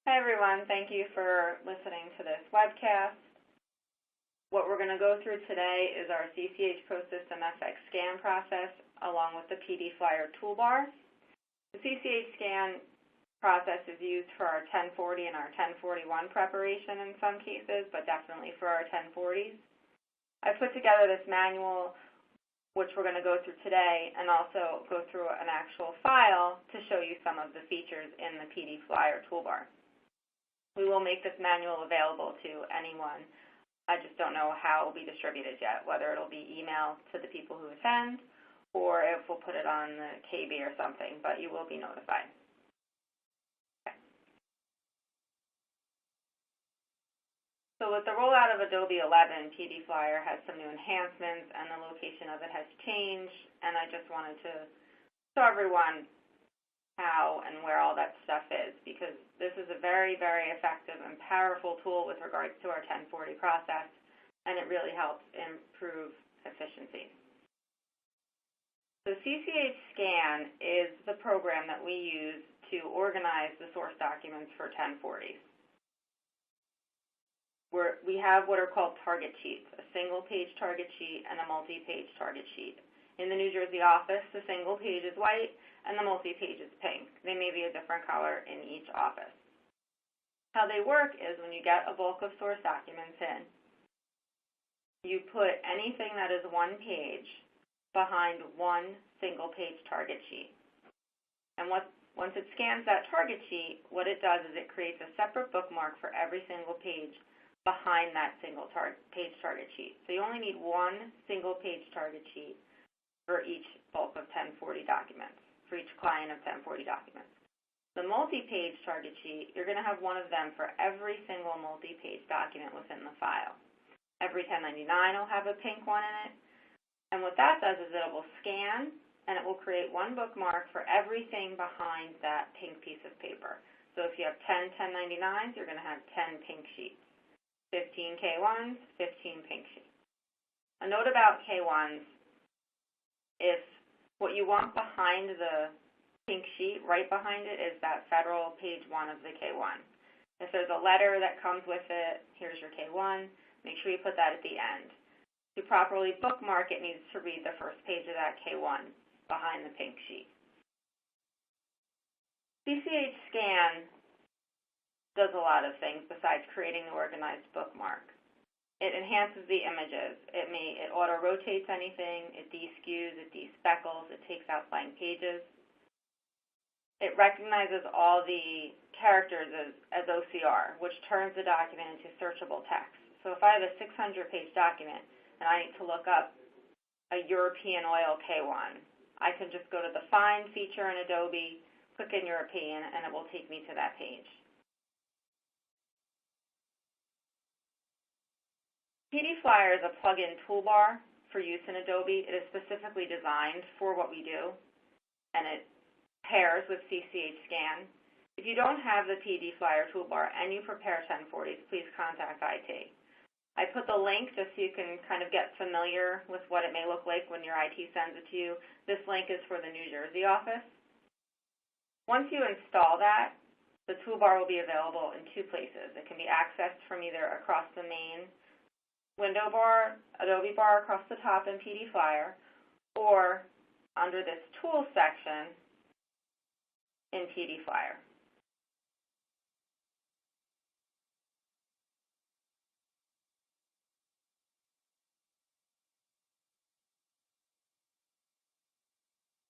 Hi everyone, thank you for listening to this webcast. What we're going to go through today is our CCH ProSystem FX Scan process along with the PDFlyer Toolbar. The CCH Scan process is used for our 1040 and our 1041 preparation in some cases, but definitely for our 1040s. I put together this manual, which we're going to go through today, and also go through an actual file to show you some of the features in the PDFlyer Toolbar. We will make this manual available to anyone. I just don't know how it will be distributed yet, whether it will be emailed to the people who attend or if we'll put it on the KB or something, but you will be notified. Okay. So with the rollout of Adobe 11, PDFlyer has some new enhancements and the location of it has changed, and I just wanted to show everyone how and where all that stuff is, because this is a very, very effective and powerful tool with regards to our 1040 process, and it really helps improve efficiency. So CCH Scan is the program that we use to organize the source documents for 1040s. We have what are called target sheets, a single-page target sheet and a multi-page target sheet. In the New Jersey office, the single page is white and the multi-page is pink. They may be a different color in each office. How they work is when you get a bulk of source documents in, you put anything that is one page behind one single page target sheet. And once it scans that target sheet, what it does is it creates a separate bookmark for every single page behind that single page target sheet. So you only need one single page target sheet for each bulk of 1040 documents, for each client of 1040 documents. The multi-page target sheet, you're going to have one of them for every single multi-page document within the file. Every 1099 will have a pink one in it, and what that does is it will scan, and it will create one bookmark for everything behind that pink piece of paper. So if you have 10 1099s, you're going to have 10 pink sheets. 15 K1s, 15 pink sheets. A note about K1s, if what you want behind the pink sheet, right behind it, is that federal page 1 of the K1. If there's a letter that comes with it, here's your K1, make sure you put that at the end. To properly bookmark, it needs to read the first page of that K1 behind the pink sheet. CCH Scan does a lot of things besides creating the organized bookmark. It enhances the images. It auto-rotates anything, it deskews, it despeckles, it takes out blank pages. It recognizes all the characters as OCR, which turns the document into searchable text. So if I have a 600-page document and I need to look up a European oil K1, I can just go to the Find feature in Adobe, click in European, and it will take me to that page. PDFlyer is a plug-in toolbar for use in Adobe. It is specifically designed for what we do, and it pairs with CCH Scan. If you don't have the PDFlyer toolbar and you prepare 1040s, please contact IT. I put the link just so you can kind of get familiar with what it may look like when your IT sends it to you. This link is for the New Jersey office. Once you install that, the toolbar will be available in two places. It can be accessed from either across the main window bar, Adobe bar across the top in PDFlyer, or under this Tools section in PDFlyer.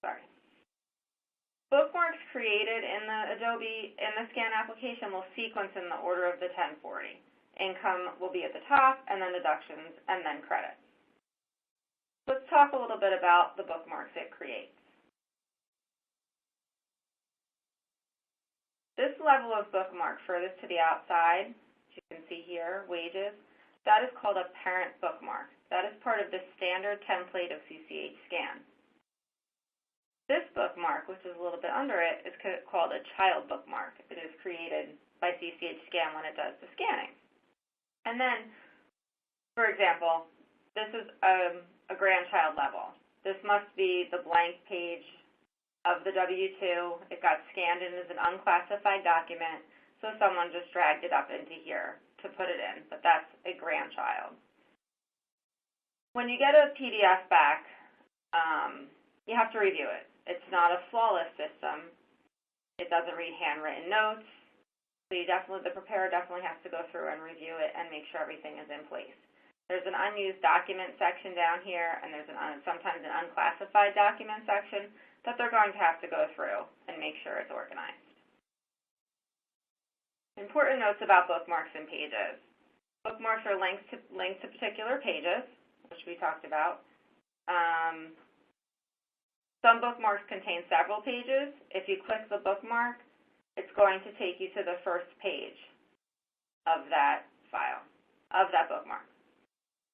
Sorry. Bookmarks created in the Scan application will sequence in the order of the 1040. Income will be at the top, and then deductions, and then credits. Let's talk a little bit about the bookmarks it creates. This level of bookmark furthest to the outside, as you can see here, wages, that is called a parent bookmark. That is part of the standard template of CCH Scan. This bookmark, which is a little bit under it, is called a child bookmark. It is created by CCH Scan when it does the scanning. And then, for example, this is a grandchild level. This must be the blank page of the W-2. It got scanned in as an unclassified document, so someone just dragged it up into here to put it in, but that's a grandchild. When you get a PDF back, you have to review it. It's not a flawless system. It doesn't read handwritten notes, so the preparer definitely has to go through and review it and make sure everything is in place. There's an unused document section down here, and there's sometimes an unclassified document section that they're going to have to go through and make sure it's organized. Important notes about bookmarks and pages. Bookmarks are linked to particular pages, which we talked about. Some bookmarks contain several pages. If you click the bookmark, it's going to take you to the first page of that file, of that bookmark.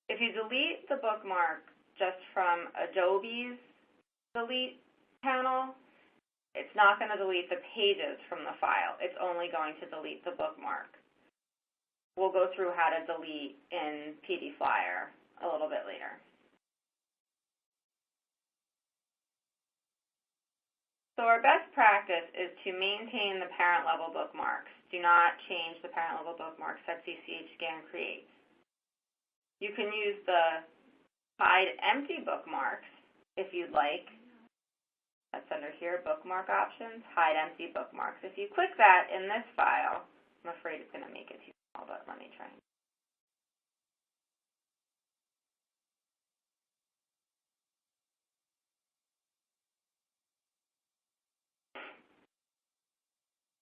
If you delete the bookmark just from Adobe's delete panel, it's not going to delete the pages from the file. It's only going to delete the bookmark. We'll go through how to delete in PDFlyer a little bit later. So our best practice is to maintain the parent-level bookmarks. Do not change the parent-level bookmarks that CCH Scan creates. You can use the hide empty bookmarks if you'd like. That's under here, bookmark options, hide empty bookmarks. If you click that in this file, I'm afraid it's going to make it too small, but let me try.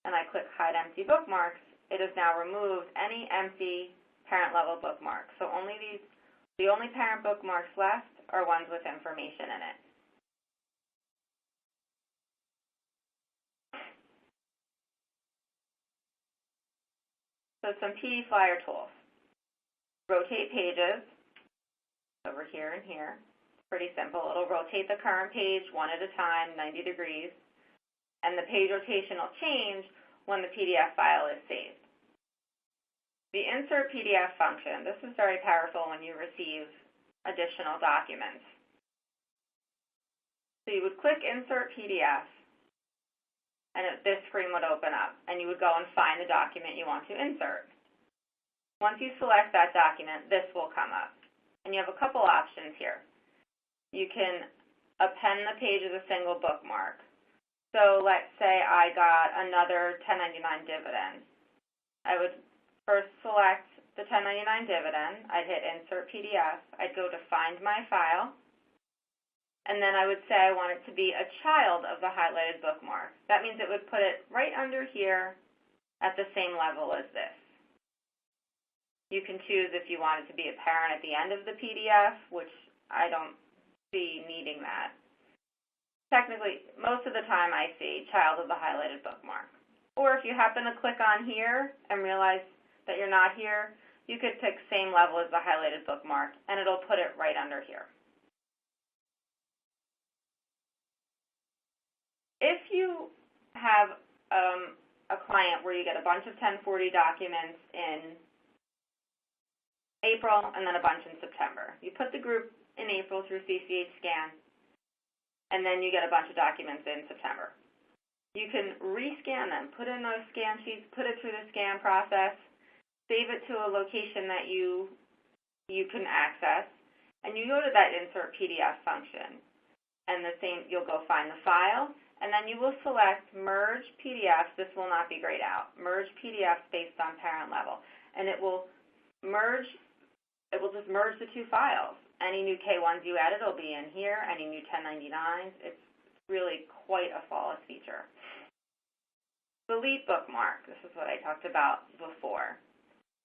And I click Hide Empty Bookmarks, it has now removed any empty parent-level bookmarks. So the only parent bookmarks left are ones with information in it. So some PDFlyer tools. Rotate pages over here and here. Pretty simple. It'll rotate the current page one at a time, 90 degrees. And the page rotation will change when the PDF file is saved. The Insert PDF function, this is very powerful when you receive additional documents. So you would click Insert PDF, and this screen would open up, and you would go and find the document you want to insert. Once you select that document, this will come up. And you have a couple options here. You can append the page as a single bookmark. So let's say I got another 1099 dividend. I would first select the 1099 dividend. I'd hit Insert PDF. I'd go to Find My File. And then I would say I want it to be a child of the highlighted bookmark. That means it would put it right under here at the same level as this. You can choose if you want it to be a parent at the end of the PDF, which I don't see needing that. Technically, most of the time I see child of the highlighted bookmark. Or if you happen to click on here and realize that you're not here, you could pick same level as the highlighted bookmark, and it'll put it right under here. If you have a client where you get a bunch of 1040 documents in April and then a bunch in September, you put the group in April through CCH Scan, and then you get a bunch of documents in September. You can rescan them, put in those scan sheets, put it through the scan process, save it to a location that you can access, and you go to that Insert PDF function, and you'll go find the file, and then you will select Merge PDFs. This will not be grayed out. Merge PDFs based on parent level, and it will just merge the two files. Any new K1s you added will be in here, any new 1099s. It's really quite a flawless feature. Delete bookmark. This is what I talked about before.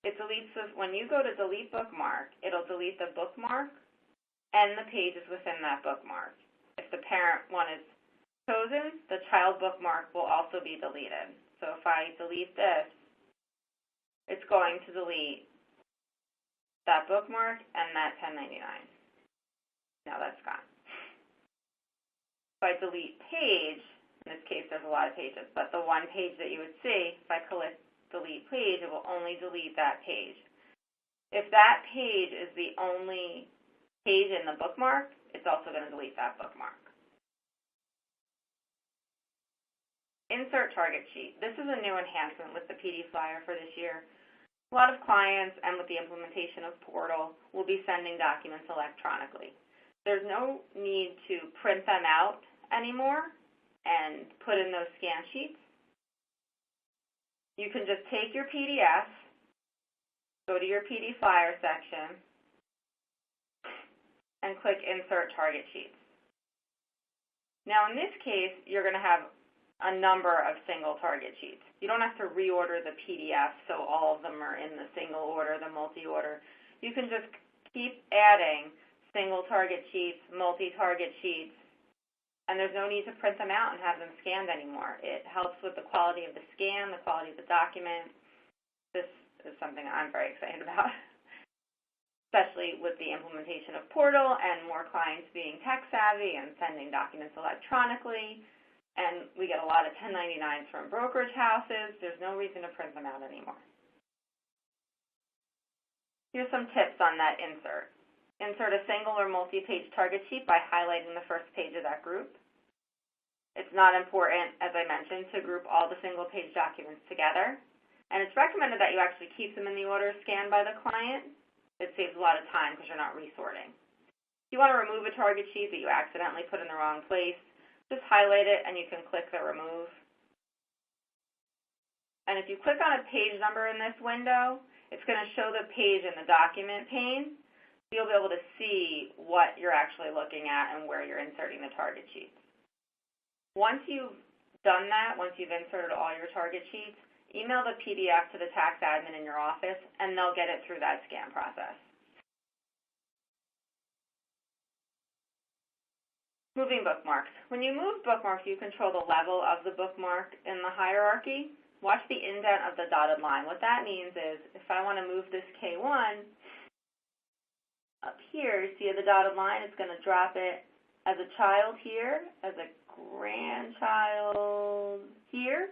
It deletes this, when you go to delete bookmark, it'll delete the bookmark and the pages within that bookmark. If the parent one is chosen, the child bookmark will also be deleted. So if I delete this, it's going to delete that bookmark and that 1099. Now that's gone. If I delete page, in this case there's a lot of pages, but the one page that you would see, if I click delete page, it will only delete that page. If that page is the only page in the bookmark, it's also going to delete that bookmark. Insert target sheet. This is a new enhancement with the PDFlyer for this year. A lot of clients, and with the implementation of Portal, will be sending documents electronically. There's no need to print them out anymore and put in those scan sheets. You can just take your PDF, go to your PDFlyer section, and click Insert Target Sheets. Now in this case, you're going to have a number of single target sheets. You don't have to reorder the PDF so all of them are in the single order, the multi-order. You can just keep adding single target sheets, multi-target sheets, and there's no need to print them out and have them scanned anymore. It helps with the quality of the scan, the quality of the document. This is something I'm very excited about, especially with the implementation of Portal and more clients being tech savvy and sending documents electronically. And we get a lot of 1099s from brokerage houses. There's no reason to print them out anymore. Here's some tips on that insert. Insert a single or multi-page target sheet by highlighting the first page of that group. It's not important, as I mentioned, to group all the single-page documents together. And it's recommended that you actually keep them in the order scanned by the client. It saves a lot of time because you're not resorting. If you want to remove a target sheet that you accidentally put in the wrong place, just highlight it and you can click the remove. And if you click on a page number in this window, it's going to show the page in the document pane. So you'll be able to see what you're actually looking at and where you're inserting the target sheets. Once you've done that, once you've inserted all your target sheets, email the PDF to the tax admin in your office and they'll get it through that scan process. Moving bookmarks. When you move bookmarks, you control the level of the bookmark in the hierarchy. Watch the indent of the dotted line. What that means is if I want to move this K1 up here, see the dotted line, it's going to drop it as a child here, as a grandchild here.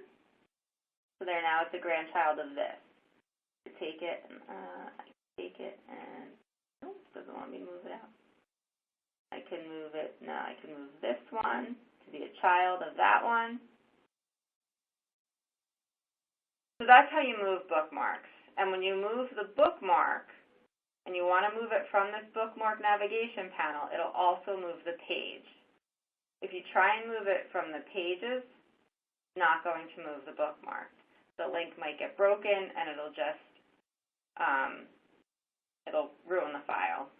So there, now it's a grandchild of this. I take it and nope, doesn't want me to move it out. I can move it, now I can move this one to be a child of that one. So that's how you move bookmarks. And when you move the bookmark and you want to move it from this bookmark navigation panel, it'll also move the page. If you try and move it from the pages, it's not going to move the bookmark. The link might get broken and it'll just, it'll ruin the file.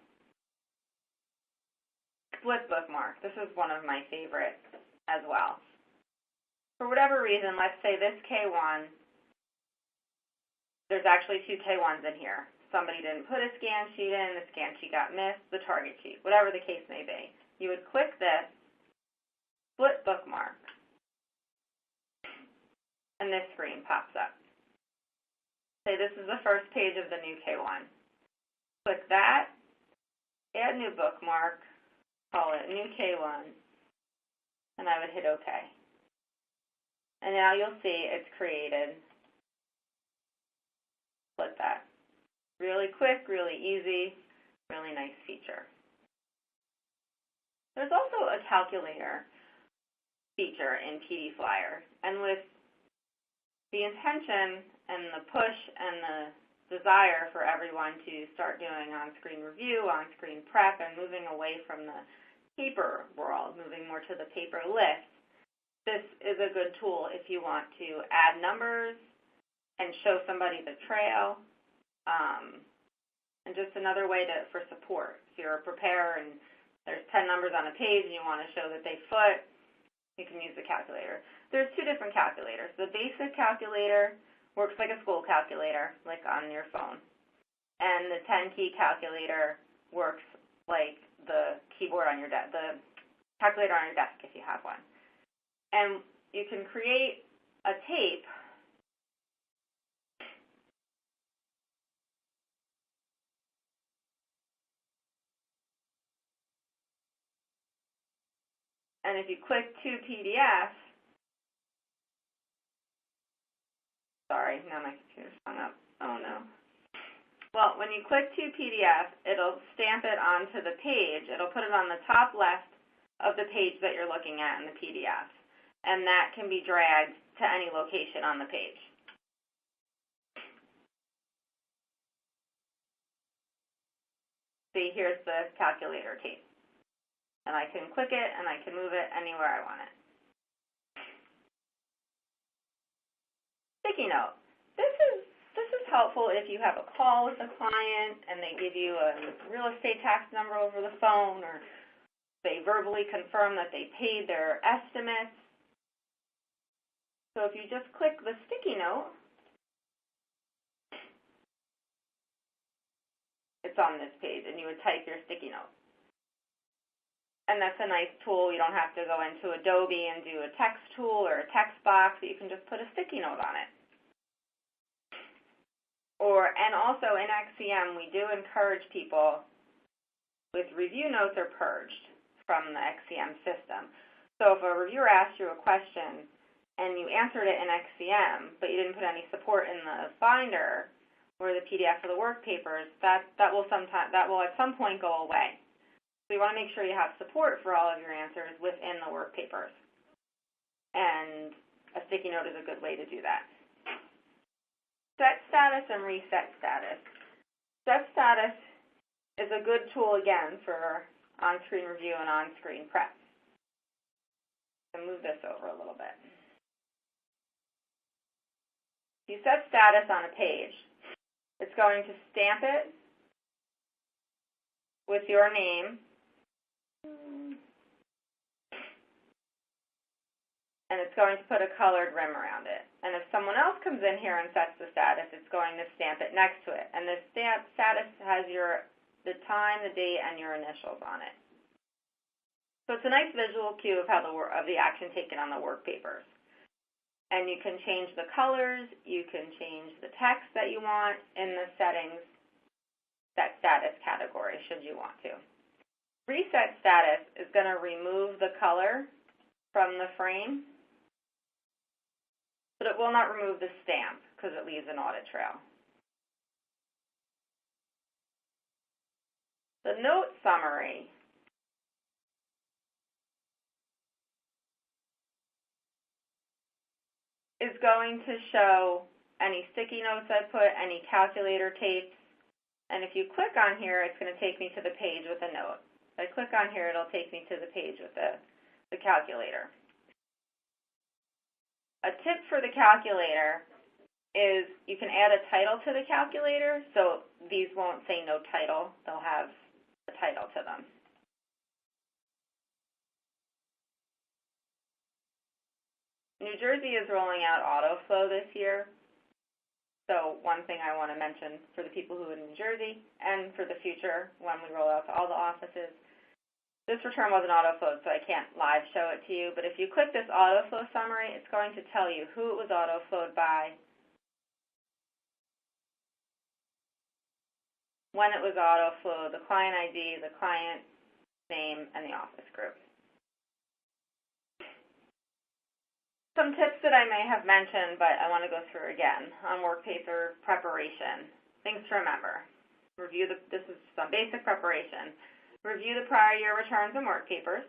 Split bookmark. This is one of my favorites as well. For whatever reason, let's say this K1, there's actually two K1s in here. Somebody didn't put a scan sheet in, the scan sheet got missed, the target sheet, whatever the case may be. You would click this, split bookmark, and this screen pops up. Say this is the first page of the new K1. Click that, add new bookmark, call it new K1, and I would hit OK. And now you'll see it's created. Split that. Really quick, really easy, really nice feature. There's also a calculator feature in PDFlyer, and with the intention and the push and the desire for everyone to start doing on-screen review, on-screen prep, and moving away from the paper world, moving more to the paper list, this is a good tool if you want to add numbers and show somebody the trail, and just another way for support. If you're a preparer and there's 10 numbers on a page and you want to show that they foot, you can use the calculator. There's two different calculators. The basic calculator works like a school calculator, like on your phone. And the 10-key calculator works like the keyboard on your desk, the calculator on your desk if you have one. And you can create a tape and if you click to PDF, sorry, now my computer's hung up. Oh no. Well, when you click to PDF, it'll stamp it onto the page. It'll put it on the top left of the page that you're looking at in the PDF. and that can be dragged to any location on the page. See, here's the calculator tape. And I can click it, and I can move it anywhere I want it. Sticky note. This is helpful if you have a call with a client and they give you a real estate tax number over the phone, or they verbally confirm that they paid their estimates. So if you just click the sticky note, it's on this page, and you would type your sticky note. And that's a nice tool. You don't have to go into Adobe and do a text tool or a text box. You can just put a sticky note on it. And also in XCM, we do encourage people with review notes are purged from the XCM system. So if a reviewer asks you a question and you answered it in XCM, but you didn't put any support in the binder or the PDF of the work papers, that will at some point go away. So you want to make sure you have support for all of your answers within the work papers. And a sticky note is a good way to do that. Set status and reset status. Set status is a good tool, again, for on-screen review and on-screen prep. So move this over a little bit. If you set status on a page, it's going to stamp it with your name, and it's going to put a colored rim around it. And if someone else comes in here and sets the status, it's going to stamp it next to it. And the status has the time, the date, and your initials on it. So it's a nice visual cue of the action taken on the work papers. And you can change the colors, you can change the text that you want in the settings, set status category, should you want to. Reset status is going to remove the color from the frame, but it will not remove the stamp because it leaves an audit trail. The note summary is going to show any sticky notes I put, any calculator tapes, and if you click on here, it's going to take me to the page with a note. If I click on here, it'll take me to the page with the calculator. A tip for the calculator is you can add a title to the calculator, so these won't say no title. They'll have a title to them. New Jersey is rolling out AutoFlow this year. So one thing I want to mention for the people who are in New Jersey and for the future when we roll out to all the offices, this return wasn't AutoFlowed, so I can't live show it to you, but if you click this AutoFlow summary, it's going to tell you who it was AutoFlowed by, when it was AutoFlowed, the client ID, the client name, and the office group. Some tips that I may have mentioned, but I want to go through again on work paper preparation. Things to remember. This is some basic preparation. Review the prior year returns and work papers.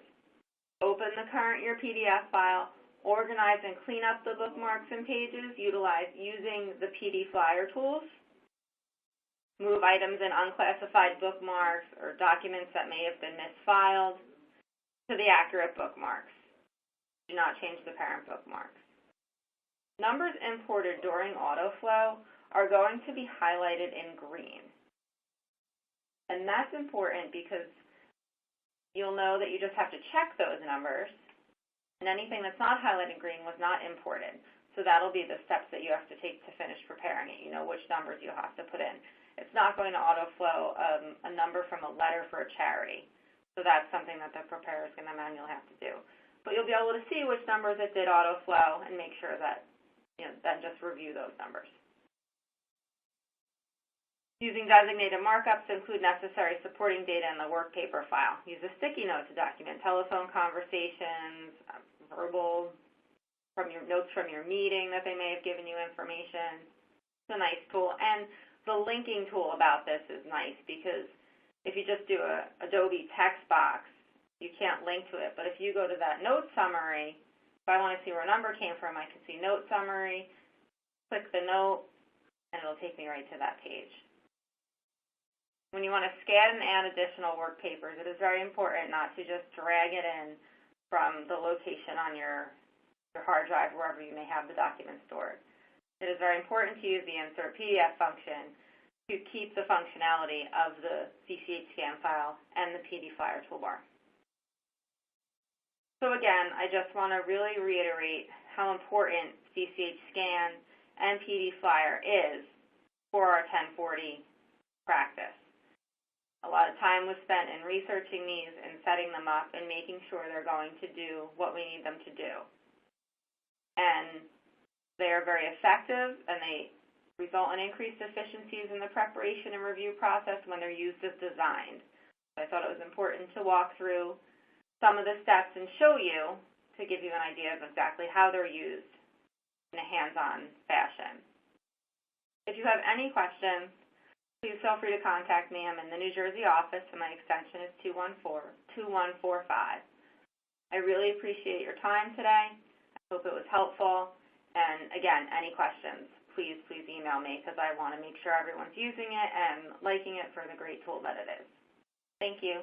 Open the current year PDF file. Organize and clean up the bookmarks and pages using the PDFlyer tools. Move items in unclassified bookmarks or documents that may have been misfiled to the accurate bookmarks. Do not change the parent bookmarks. Numbers imported during AutoFlow are going to be highlighted in green. And that's important because you'll know that you just have to check those numbers, and anything that's not highlighted in green was not imported. So that'll be the steps that you have to take to finish preparing it. You know which numbers you have to put in. It's not going to AutoFlow a number from a letter for a charity. So that's something that the preparer is going to manually have to do. But you'll be able to see which numbers it did AutoFlow and make sure that, then just review those numbers. Using designated markups to include necessary supporting data in the work paper file. Use a sticky note to document telephone conversations, verbal, notes from your meeting that they may have given you information. It's a nice tool. And the linking tool about this is nice because if you just do a Adobe text box, you can't link to it. But if you go to that note summary If I want to see where a number came from, I can see Note Summary, click the note, and it'll take me right to that page. When you want to scan and add additional work papers, it is very important not to just drag it in from the location on your hard drive, wherever you may have the document stored. It is very important to use the Insert PDF function to keep the functionality of the CCH Scan file and the PDFlyer Toolbar. So again, I just want to really reiterate how important CCH Scan and PDFlyer is for our 1040 practice. A lot of time was spent in researching these and setting them up and making sure they're going to do what we need them to do. And they are very effective, and they result in increased efficiencies in the preparation and review process when they're used as designed. So I thought it was important to walk through some of the steps and show you to give you an idea of exactly how they're used in a hands-on fashion. If you have any questions, please feel free to contact me. I'm in the New Jersey office, and my extension is 2145. I really appreciate your time today. I hope it was helpful. And again, any questions, please email me, because I want to make sure everyone's using it and liking it for the great tool that it is. Thank you.